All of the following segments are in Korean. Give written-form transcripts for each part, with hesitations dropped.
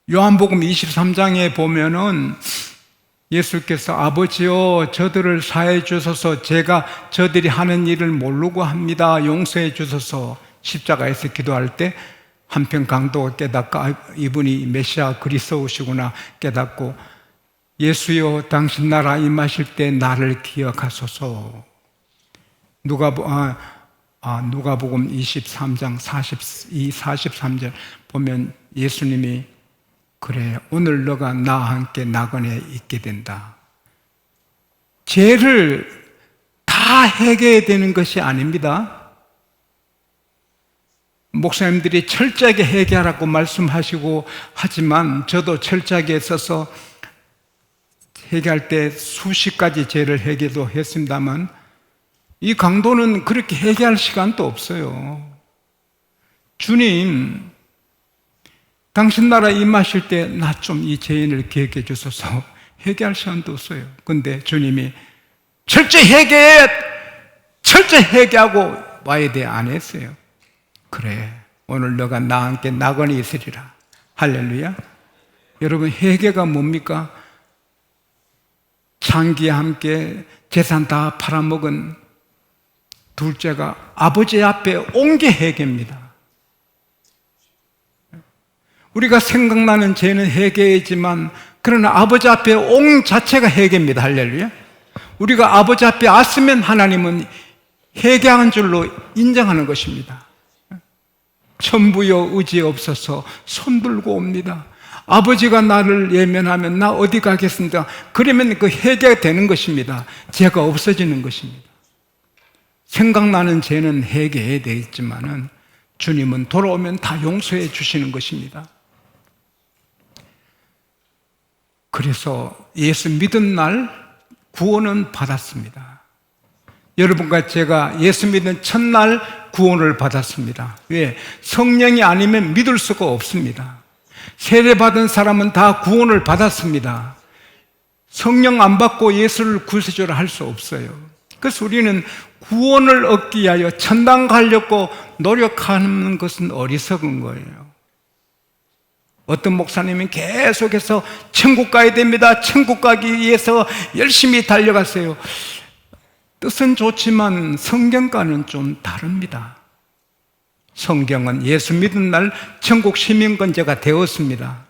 요한복음 23장에 보면은 예수께서 아버지여 저들을 사해 주소서, 제가 저들이 하는 일을 모르고 합니다, 용서해 주소서. 십자가에서 기도할 때 한편 강도가 깨닫고 이분이 메시아 그리스도시구나 깨닫고, 예수여 당신 나라 임하실 때 나를 기억하소서. 누가복음 23장 42, 43절 보면 예수님이 그래 오늘 너가 나와 함께 낙원에 있게 된다. 죄를 다 해결해야 되는 것이 아닙니다. 목사님들이 철저하게 해결하라고 말씀하시고 하지만 저도 철저하게 있어서 해결할 때 수십 가지 죄를 해결도 했습니다만 이 강도는 그렇게 해결할 시간도 없어요. 주님, 당신 나라 임하실 때 나 좀 이 죄인을 기억해 주소서. 해결할 시간도 없어요. 근데 주님이 철저히 해결하고 와야 돼. 안 했어요. 그래 오늘 너가 나와 함께 낙원에 있으리라. 할렐루야. 여러분, 회개가 뭡니까? 창기와 함께 재산 다 팔아먹은 둘째가 아버지 앞에 온 게 회개입니다. 우리가 생각나는 죄는 회개이지만 그러나 아버지 앞에 온 자체가 회개입니다. 할렐루야. 우리가 아버지 앞에 왔으면 하나님은 회개한 줄로 인정하는 것입니다. 천부여 의지 없어서 손들고 옵니다. 아버지가 나를 예면하면 나 어디 가겠습니까? 그러면 그 회개가 되는 것입니다. 죄가 없어지는 것입니다. 생각나는 죄는 회개해야 되겠지만은 주님은 돌아오면 다 용서해 주시는 것입니다. 그래서 예수 믿은 날 구원은 받았습니다. 여러분과 제가 예수 믿은 첫날 구원을 받았습니다. 왜? 성령이 아니면 믿을 수가 없습니다. 세례받은 사람은 다 구원을 받았습니다. 성령 안 받고 예수를 구세주로 할 수 없어요. 그래서 우리는 구원을 얻기 위하여 천당 가려고 노력하는 것은 어리석은 거예요. 어떤 목사님은 계속해서 천국 가야 됩니다, 천국 가기 위해서 열심히 달려갔어요. 뜻은 좋지만 성경과는 좀 다릅니다. 성경은 예수 믿은 날 천국 시민권자가 되었습니다.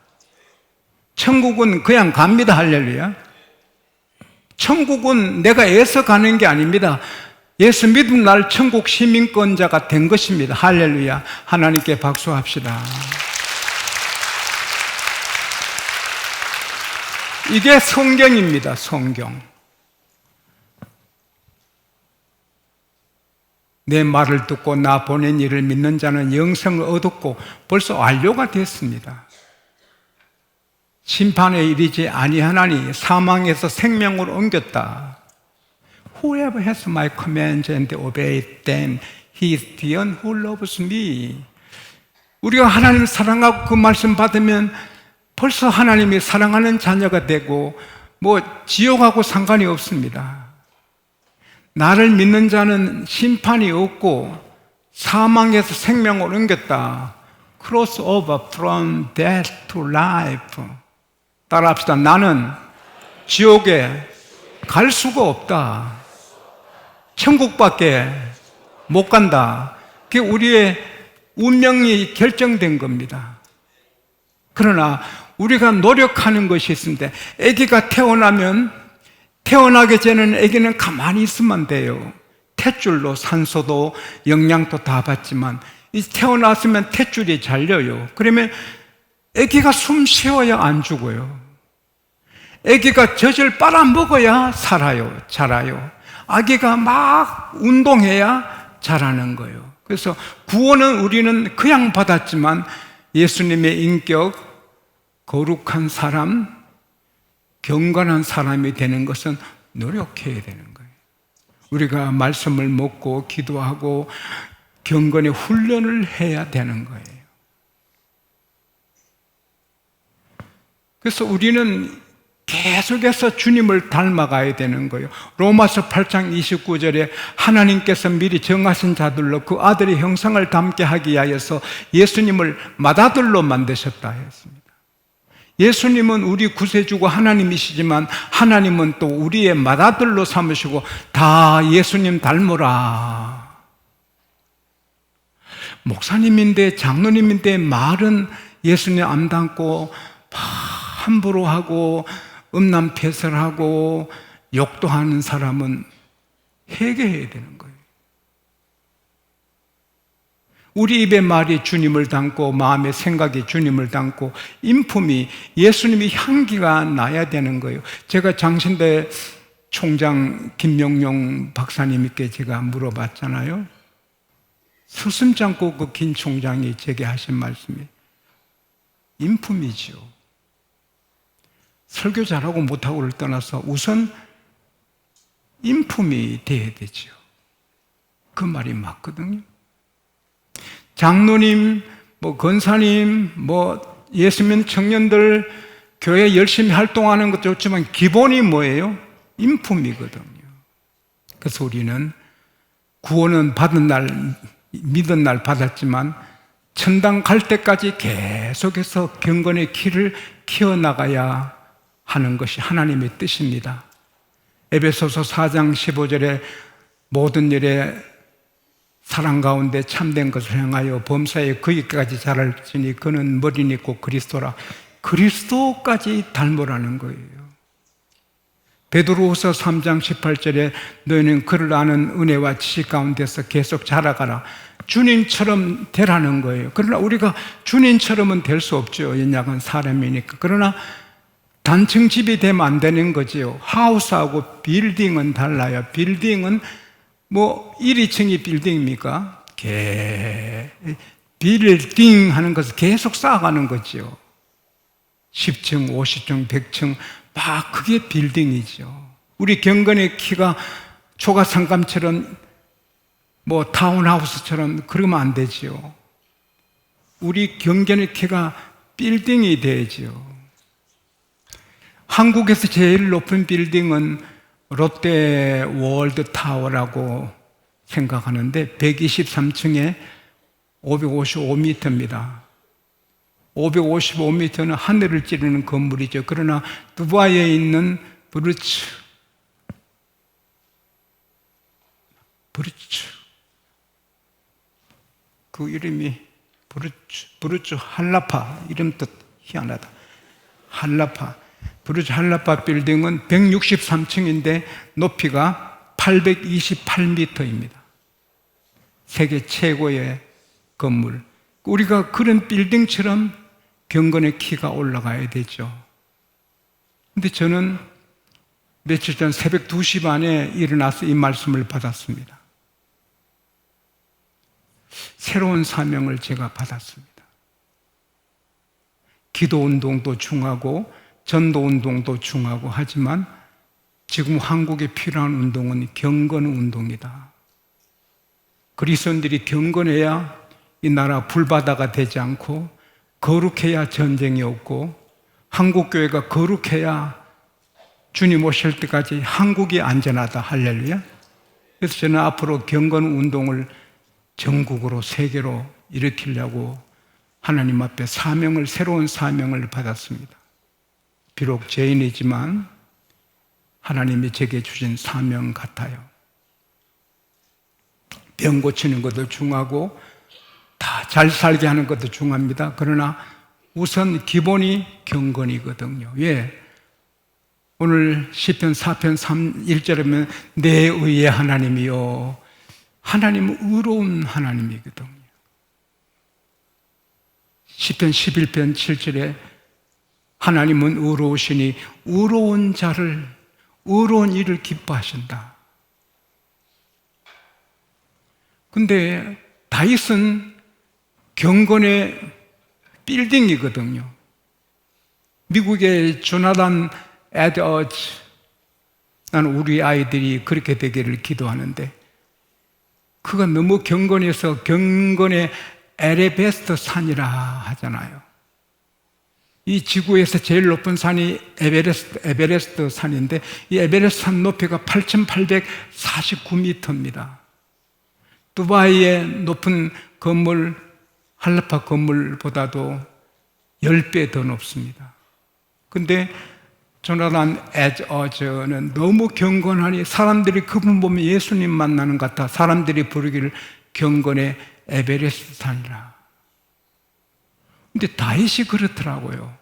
천국은 그냥 갑니다. 할렐루야. 천국은 내가 애써 가는 게 아닙니다. 예수 믿은 날 천국 시민권자가 된 것입니다. 할렐루야. 하나님께 박수합시다. 이게 성경입니다. 성경. 내 말을 듣고 나 보낸 이를 믿는 자는 영생을 얻었고 벌써 완료가 됐습니다. 심판에 이르지 아니하나니 사망에서 생명으로 옮겼다. Whoever has my commands and obeys them, he is the one who loves me. 우리가 하나님을 사랑하고 그 말씀 받으면 벌써 하나님이 사랑하는 자녀가 되고 지옥하고 상관이 없습니다. 나를 믿는 자는 심판이 없고 사망에서 생명을 옮겼다. Cross over from death to life. 따라합시다. 나는 지옥에 갈 수가 없다. 천국밖에 못 간다. 그게 우리의 운명이 결정된 겁니다. 그러나 우리가 노력하는 것이 있습니다. 아기가 태어나기 전에는 아기는 가만히 있으면 돼요. 탯줄로 산소도 영양도 다 받지만 태어났으면 탯줄이 잘려요. 그러면 아기가 숨 쉬어야 안 죽어요. 아기가 젖을 빨아먹어야 살아요, 자라요. 아기가 막 운동해야 자라는 거예요. 그래서 구원은 우리는 그냥 받았지만 예수님의 인격, 거룩한 사람, 경건한 사람이 되는 것은 노력해야 되는 거예요. 우리가 말씀을 먹고 기도하고 경건의 훈련을 해야 되는 거예요. 그래서 우리는 계속해서 주님을 닮아가야 되는 거예요. 로마서 8장 29절에 하나님께서 미리 정하신 자들로 그 아들의 형상을 담게 하기 위하여서 예수님을 맏아들로 만드셨다 했습니다. 예수님은 우리 구세주고 하나님이시지만 하나님은 또 우리의 맏아들로 삼으시고 다 예수님 닮으라. 목사님인데 장로님인데 말은 예수님 안 닮고 함부로 하고 음란패설하고 욕도 하는 사람은 회개해야 되는 거예요. 우리 입의 말이 주님을 닮고 마음의 생각이 주님을 닮고 인품이 예수님의 향기가 나야 되는 거예요. 제가 장신대 총장 김명용 박사님께 제가 물어봤잖아요. 서슴지 않고 그 김 총장이 제게 하신 말씀이 인품이지요. 설교 잘하고 못하고를 떠나서 우선 인품이 돼야 되죠. 그 말이 맞거든요. 장로님, 권사님, 예수님 청년들 교회 열심히 활동하는 것도 좋지만 기본이 뭐예요? 인품이거든요. 그래서 우리는 구원은 받은 날, 믿은 날 받았지만 천당 갈 때까지 계속해서 경건의 키를 키워나가야 하는 것이 하나님의 뜻입니다. 에베소서 4장 15절에 모든 일에 사랑 가운데 참된 것을 행하여 범사에 거기까지 자랄지니 그는 머리니 곧 그리스도라. 그리스도까지 닮으라는 거예요. 베드로후서 3장 18절에 너희는 그를 아는 은혜와 지식 가운데서 계속 자라가라. 주님처럼 되라는 거예요. 그러나 우리가 주님처럼은 될 수 없죠. 연약한 사람이니까. 그러나 단층 집이 되면 안 되는 거지요. 하우스하고 빌딩은 달라요. 빌딩은 1, 2층이 빌딩입니까? 빌딩 하는 것을 계속 쌓아가는 거죠. 10층, 50층, 100층 막 그게 빌딩이죠. 우리 경건의 키가 초가상감처럼 타운하우스처럼 그러면 안 되죠. 우리 경건의 키가 빌딩이 되죠. 한국에서 제일 높은 빌딩은 롯데 월드타워라고 생각하는데 123층에 555m입니다. 555m는 하늘을 찌르는 건물이죠. 그러나 두바이에 있는 부르츠 그 이름이 부르츠 할라파, 이름도 희한하다. 부르츠 할라파 빌딩은 163층인데 높이가 828m입니다. 세계 최고의 건물. 우리가 그런 빌딩처럼 경건의 키가 올라가야 되죠. 근데 저는 며칠 전 새벽 2시 반에 일어나서 이 말씀을 받았습니다. 새로운 사명을 제가 받았습니다. 기도 운동도 중하고 전도 운동도 중하고 하지만 지금 한국에 필요한 운동은 경건 운동이다. 그리스도인들이 경건해야 이 나라 불바다가 되지 않고 거룩해야 전쟁이 없고 한국교회가 거룩해야 주님 오실 때까지 한국이 안전하다. 할렐루야. 그래서 저는 앞으로 경건 운동을 전국으로 세계로 일으키려고 하나님 앞에 새로운 사명을 받았습니다. 비록 죄인이지만 하나님이 제게 주신 사명 같아요. 병 고치는 것도 중하고 다 잘 살게 하는 것도 중합니다. 그러나 우선 기본이 경건이거든요. 왜? 오늘 시편 4편 1절에 내 의의 하나님이요. 하나님은 의로운 하나님이거든요. 시편 11편 7절에 하나님은 의로우시니 의로운 자를, 의로운 일을 기뻐하신다. 근데 다윗은 경건의 빌딩이거든요. 미국의 조나단 에드워즈, 나는 우리 아이들이 그렇게 되기를 기도하는데 그가 너무 경건해서 경건의 에베레스트 산이라 하잖아요. 이 지구에서 제일 높은 산이 에베레스트 산인데 이 에베레스트 산 높이가 8,849m입니다. 두바이의 높은 건물, 할라파 건물보다도 10배 더 높습니다. 근데 조나단 에드워즈는 너무 경건하니 사람들이 그분 보면 예수님 만나는 것 같아. 사람들이 부르기를 경건의 에베레스트 산이라. 근데 다윗이 그렇더라고요.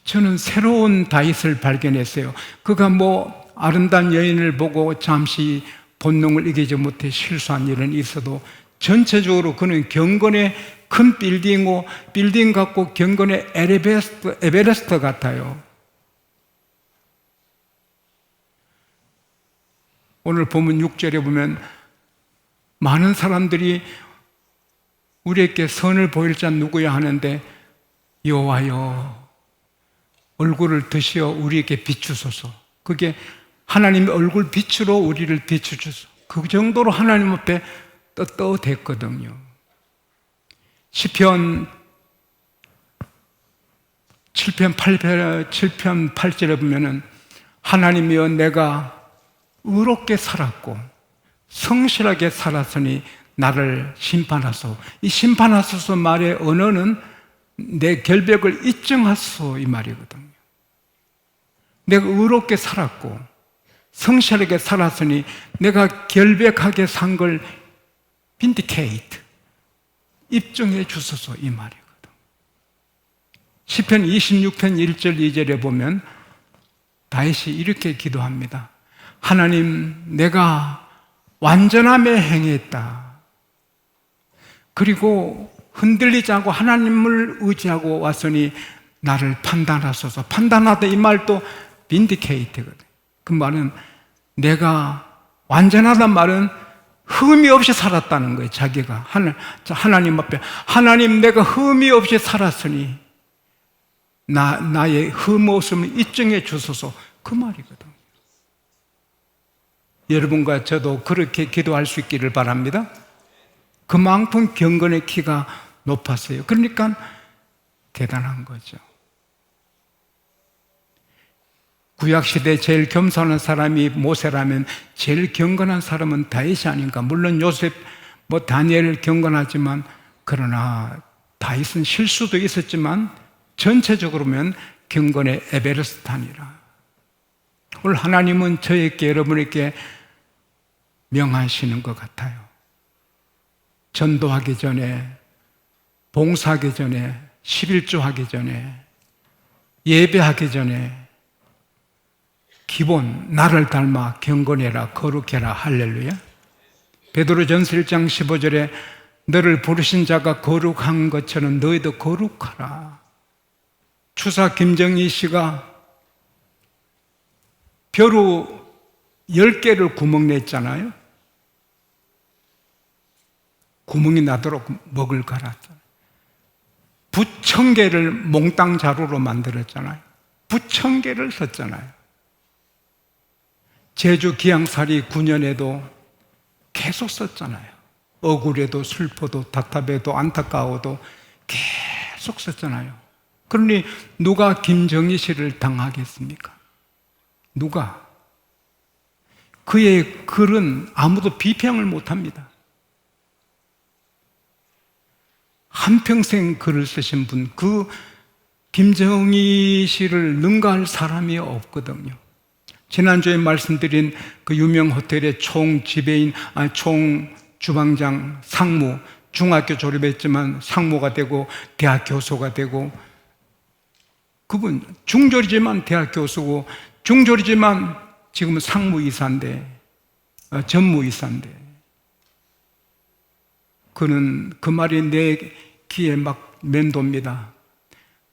저는 새로운 다윗을 발견했어요. 그가 뭐 아름다운 여인을 보고 잠시 본능을 이기지 못해 실수한 일은 있어도 전체적으로 그는 경건의 큰 빌딩 같고 경건의 에베레스트 같아요. 오늘 본문 6절에 보면 많은 사람들이 우리에게 선을 보일 자 누구야 하는데 여호와여 얼굴을 드시어 우리에게 비추소서. 그게 하나님의 얼굴 빛으로 우리를 비추소서. 그 정도로 하나님 앞에 떳떳했거든요. 시편 7편 8절에 보면은 하나님이여 내가 의롭게 살았고 성실하게 살았으니 나를 심판하소. 이 심판하소서 말의 언어는 내 결백을 입증하소 이 말이거든요. 내가 의롭게 살았고 성실하게 살았으니 내가 결백하게 산 걸 vindicate 입증해 주소서 이 말이거든. 시편 26편 1절 2절에 보면 다윗이 이렇게 기도합니다. 하나님 내가 완전함에 행했다. 그리고 흔들리지 않고 하나님을 의지하고 왔으니 나를 판단하소서. 판단하다 이 말도 vindicate거든. 그 말은 내가 완전하단 말은 흠이 없이 살았다는 거예요. 자기가 하나님 앞에 하나님 내가 흠이 없이 살았으니 나의 흠 없음을 입증해 주소서 그 말이거든. 여러분과 저도 그렇게 기도할 수 있기를 바랍니다. 그만큼 경건의 키가 높았어요. 그러니까 대단한 거죠. 구약시대에 제일 겸손한 사람이 모세라면 제일 경건한 사람은 다윗이 아닌가. 물론 요셉, 다니엘 경건하지만 그러나 다윗은 실수도 있었지만 전체적으로 보면 경건의 에베레스트니라. 오늘 하나님은 저에게 여러분에게 명하시는 것 같아요. 전도하기 전에, 봉사하기 전에, 11조 하기 전에, 예배하기 전에 기본 나를 닮아 경건해라 거룩해라 할렐루야. 베드로전서 1장 15절에 너를 부르신 자가 거룩한 것처럼 너희도 거룩하라. 추사 김정희 씨가 벼루 10개를 구멍 냈잖아요. 구멍이 나도록 먹을 갈았잖아요. 붓 1000개를 몽땅 자루로 만들었잖아요. 붓 1000개를 썼잖아요. 제주 기양살이 9년에도 계속 썼잖아요. 억울해도 슬퍼도 답답해도 안타까워도 계속 썼잖아요. 그러니 누가 김정희 씨를 당하겠습니까? 누가? 그의 글은 아무도 비평을 못합니다. 한평생 글을 쓰신 분, 그 김정희 씨를 능가할 사람이 없거든요. 지난주에 말씀드린 그 유명 호텔의 총 지배인, 총 주방장, 상무, 중학교 졸업했지만 상무가 되고 대학 교수가 되고, 그분 중졸이지만 대학 교수고 중졸이지만 지금은 상무이사인데, 전무이사인데, 그는 그 말이 내 귀에 막 맴돕니다.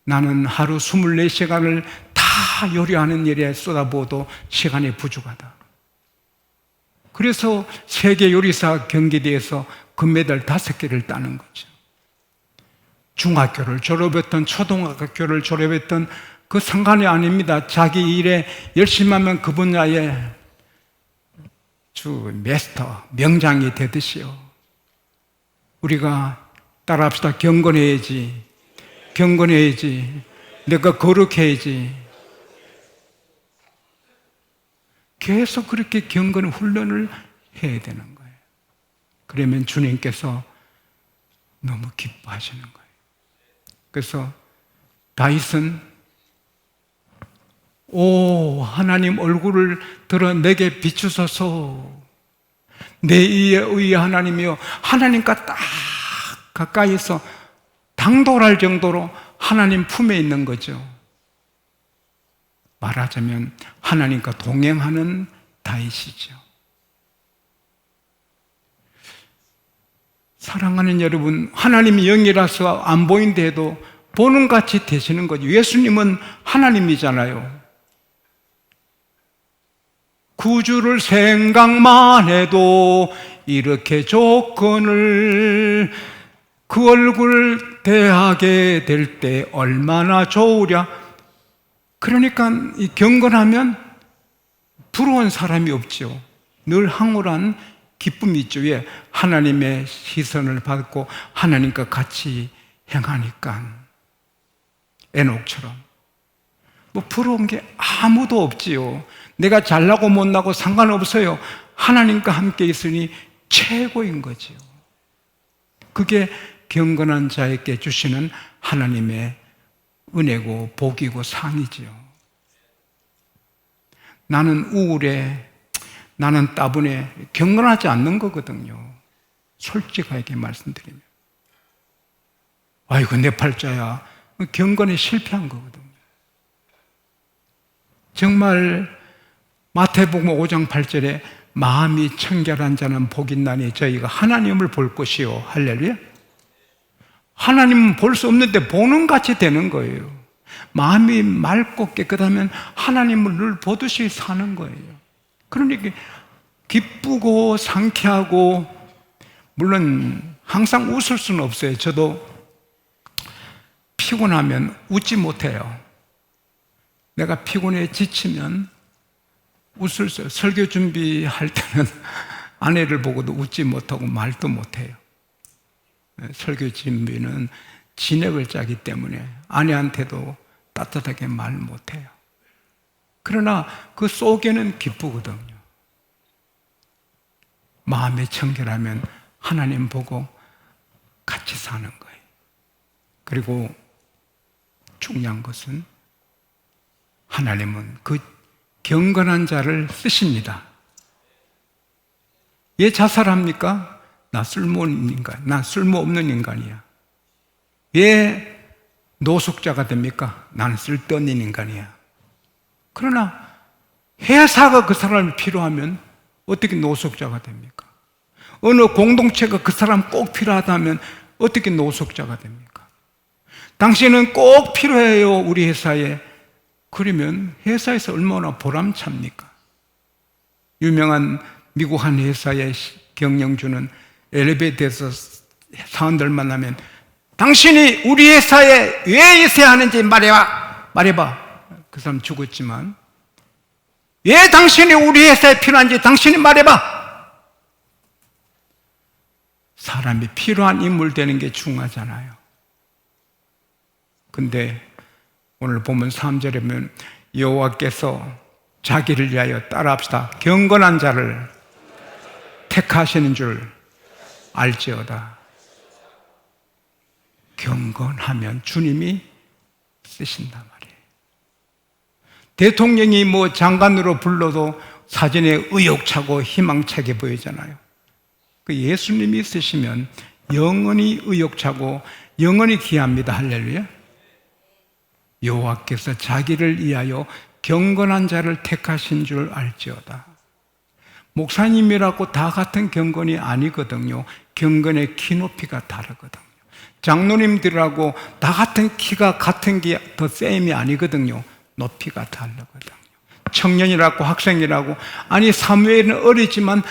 나는 하루 24시간을 다 요리하는 일에 쏟아부어도 시간이 부족하다. 그래서 세계 요리사 경기대회에서 금메달 5개를 따는 거죠. 중학교를 졸업했던 초등학교를 졸업했던 그 상관이 아닙니다. 자기 일에 열심히 하면 그 분야의 주 마스터, 명장이 되듯이요. 우리가 따라합시다. 경건해야지. 경건해야지. 내가 거룩해야지. 계속 그렇게 경건 훈련을 해야 되는 거예요. 그러면 주님께서 너무 기뻐하시는 거예요. 그래서 다윗은 오, 하나님 얼굴을 들어 내게 비추소서. 내 의의 하나님이여. 하나님과 딱 가까이서 당돌할 정도로 하나님 품에 있는 거죠. 말하자면 하나님과 동행하는 다윗이죠. 사랑하는 여러분, 하나님이 영이라서 안 보인데도 보는 같이 되시는 거죠. 예수님은 하나님이잖아요. 구주를 생각만 해도 이렇게 조건을 그 얼굴을 대하게 될 때 얼마나 좋으랴. 그러니까 이 경건하면 부러운 사람이 없죠. 늘 황홀한 기쁨이 있죠. 왜? 하나님의 시선을 받고 하나님과 같이 행하니까. 에녹처럼. 뭐 부러운 게 아무도 없지요. 내가 잘나고 못나고 상관없어요. 하나님과 함께 있으니 최고인 거지요. 그게 경건한 자에게 주시는 하나님의 은혜고 복이고 상이지요. 나는 우울해, 나는 따분해, 경건하지 않는 거거든요. 솔직하게 말씀드리면. 아이고 내 팔자야. 경건에 실패한 거거든요. 정말 마태복음 5장 8절에 마음이 청결한 자는 복 있나니 저희가 하나님을 볼 것이요. 할렐루야. 하나님은 볼 수 없는데 보는 같이 되는 거예요. 마음이 맑고 깨끗하면 하나님을 늘 보듯이 사는 거예요. 그러니까 기쁘고 상쾌하고, 물론 항상 웃을 수는 없어요. 저도 피곤하면 웃지 못해요. 내가 피곤해 지치면 웃을 수, 설교 준비할 때는 아내를 보고도 웃지 못하고 말도 못해요. 설교 준비는 진액을 짜기 때문에 아내한테도 따뜻하게 말 못해요. 그러나 그 속에는 기쁘거든요. 마음이 청결하면 하나님 보고 같이 사는 거예요. 그리고 중요한 것은 하나님은 그 경건한 자를 쓰십니다. 왜 자살합니까? 나 쓸모없는 인간, 나 쓸모없는 인간이야. 왜 노숙자가 됩니까? 나는 쓸데없는 인간이야. 그러나 회사가 그 사람이 필요하면 어떻게 노숙자가 됩니까? 어느 공동체가 그 사람 꼭 필요하다면 어떻게 노숙자가 됩니까? 당신은 꼭 필요해요, 우리 회사에. 그러면 회사에서 얼마나 보람찹니까? 유명한 미국 한 회사의 경영주는 엘리베이터에서 사원들 만나면 당신이 우리 회사에 왜 있어야 하는지 말해봐. 그 사람 죽었지만 왜 당신이 우리 회사에 필요한지 당신이 말해봐. 사람이 필요한 인물 되는 게 중요하잖아요. 근데 오늘 보면 3절에 보면 여호와께서 자기를 위하여 따라합시다. 경건한 자를 택하시는 줄 알지어다. 경건하면 주님이 쓰신단 말이에요. 대통령이 뭐 장관으로 불러도 사진에 의욕차고 희망차게 보이잖아요. 그 예수님이 쓰시면 영원히 의욕차고 영원히 귀합니다. 할렐루야. 여호와께서 자기를 위하여 경건한 자를 택하신 줄 알지어다. 목사님이라고 다 같은 경건이 아니거든요. 경건의 키높이가 다르거든요. 장로님들하고 다 같은 키가 같은 게 더 셈이 아니거든요. 높이가 다르거든요. 청년이라고 학생이라고, 아니 사무엘은 어리지만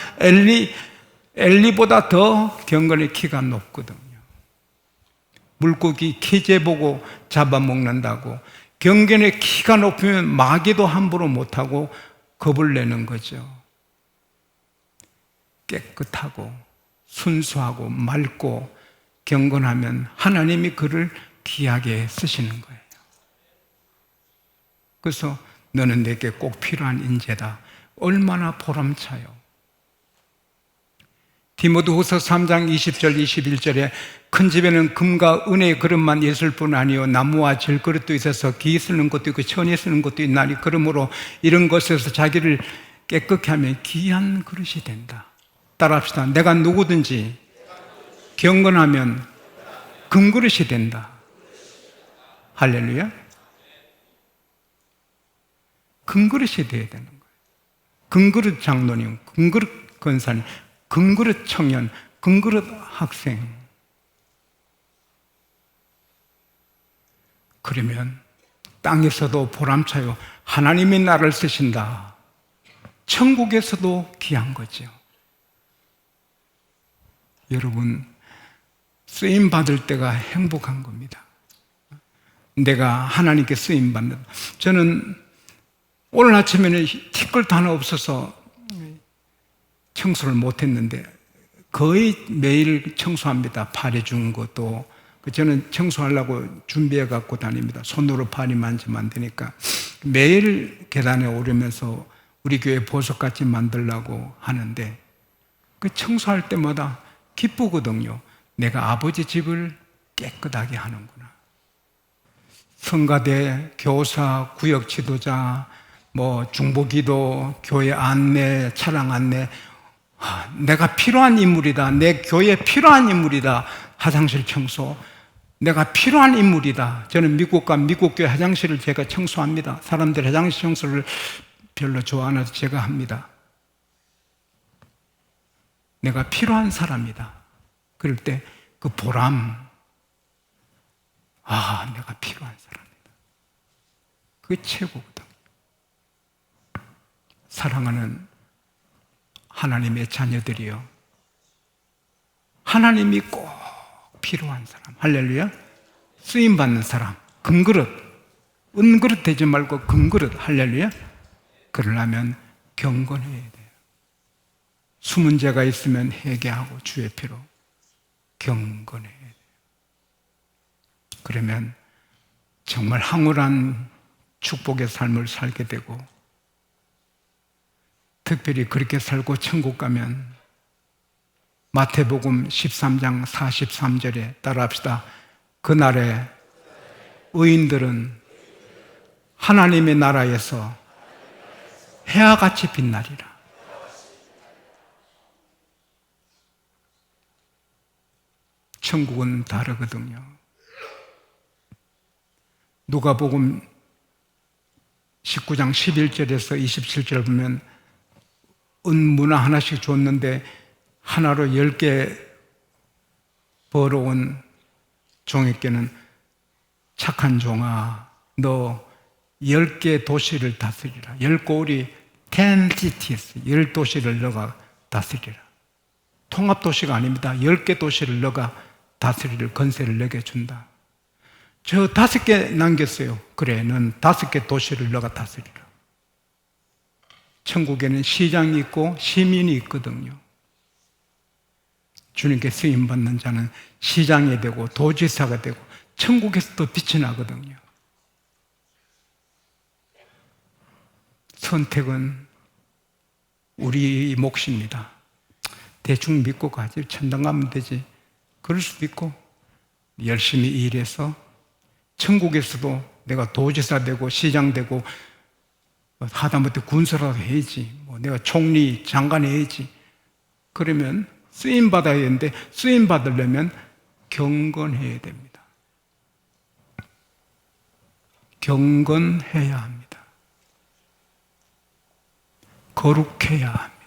엘리보다 더 경건의 키가 높거든요. 물고기 키재 보고 잡아먹는다고 경건의 키가 높으면 마귀도 함부로 못하고 겁을 내는 거죠. 깨끗하고 순수하고 맑고 경건하면 하나님이 그를 귀하게 쓰시는 거예요. 그래서 너는 내게 꼭 필요한 인재다. 얼마나 보람차요. 디모데후서 3장 20절 21절에 큰 집에는 금과 은혜의 그릇만 있을 뿐 아니요 나무와 질그릇도 있어서 기 쓰는 것도 있고 천이 쓰는 것도 있나니 그러므로 이런 것에서 자기를 깨끗게 하면 귀한 그릇이 된다. 따라합시다. 내가 누구든지 경건하면 금그릇이 된다. 할렐루야. 금그릇이 돼야 되는 거예요. 금그릇 장로님, 금그릇 권사님, 금그릇 청년, 금그릇 학생. 그러면 땅에서도 보람차요. 하나님이 나를 쓰신다. 천국에서도 귀한 거죠. 여러분, 쓰임받을 때가 행복한 겁니다. 내가 하나님께 쓰임받는. 저는 오늘 아침에는 티끌도 하나 없어서 청소를 못했는데 거의 매일 청소합니다. 파리 준 것도. 저는 청소하려고 준비해 갖고 다닙니다. 손으로 파리 만지면 안 되니까. 매일 계단에 오르면서 우리 교회 보석같이 만들려고 하는데 그 청소할 때마다 기쁘거든요. 내가 아버지 집을 깨끗하게 하는구나. 성가대, 교사, 구역 지도자, 중보기도, 교회 안내, 차량 안내. 내가 필요한 인물이다. 내 교회에 필요한 인물이다. 화장실 청소. 내가 필요한 인물이다. 저는 미국 교회 화장실을 제가 청소합니다. 사람들 화장실 청소를 별로 좋아 안 해서 제가 합니다. 내가 필요한 사람이다. 그럴 때 그 보람. 내가 필요한 사람이다. 그게 최고거든. 사랑하는 하나님의 자녀들이요. 하나님이 꼭 필요한 사람. 할렐루야. 쓰임받는 사람. 금그릇. 은그릇 되지 말고 금그릇. 할렐루야. 그러려면 경건해야 돼요. 숨은 죄가 있으면 회개하고 주의 피로 경건해야 돼요. 그러면 정말 황홀한 축복의 삶을 살게 되고 특별히 그렇게 살고 천국 가면 마태복음 13장 43절에 따라합시다. 그날에 의인들은 하나님의 나라에서 해와 같이 빛나리라. 천국은 다르거든요. 누가복음 19장 11절에서 27절 보면 은문화 하나씩 줬는데 하나로 10개 벌어온 종에게는 착한 종아, 너 10개 도시를 다스리라. 10고울이 10 cities, 10도시를 너가 다스리라. 통합도시가 아닙니다. 10개 도시를 너가 다스릴 건세를 내게 준다. 저 5개 남겼어요. 그래, 넌 5개 도시를 너가 다스리라. 천국에는 시장이 있고 시민이 있거든요. 주님께 쓰임받는 자는 시장이 되고 도지사가 되고 천국에서도 빛이 나거든요. 선택은 우리 몫입니다. 대충 믿고 가지. 천당 가면 되지. 그럴 수도 있고 열심히 일해서 천국에서도 내가 도지사 되고 시장 되고 하다못해 군수라도 해야지. 내가 총리, 장관 해야지. 그러면 쓰임 받아야 되는데 쓰임 받으려면 경건해야 됩니다. 경건해야 합니다. 거룩해야 합니다.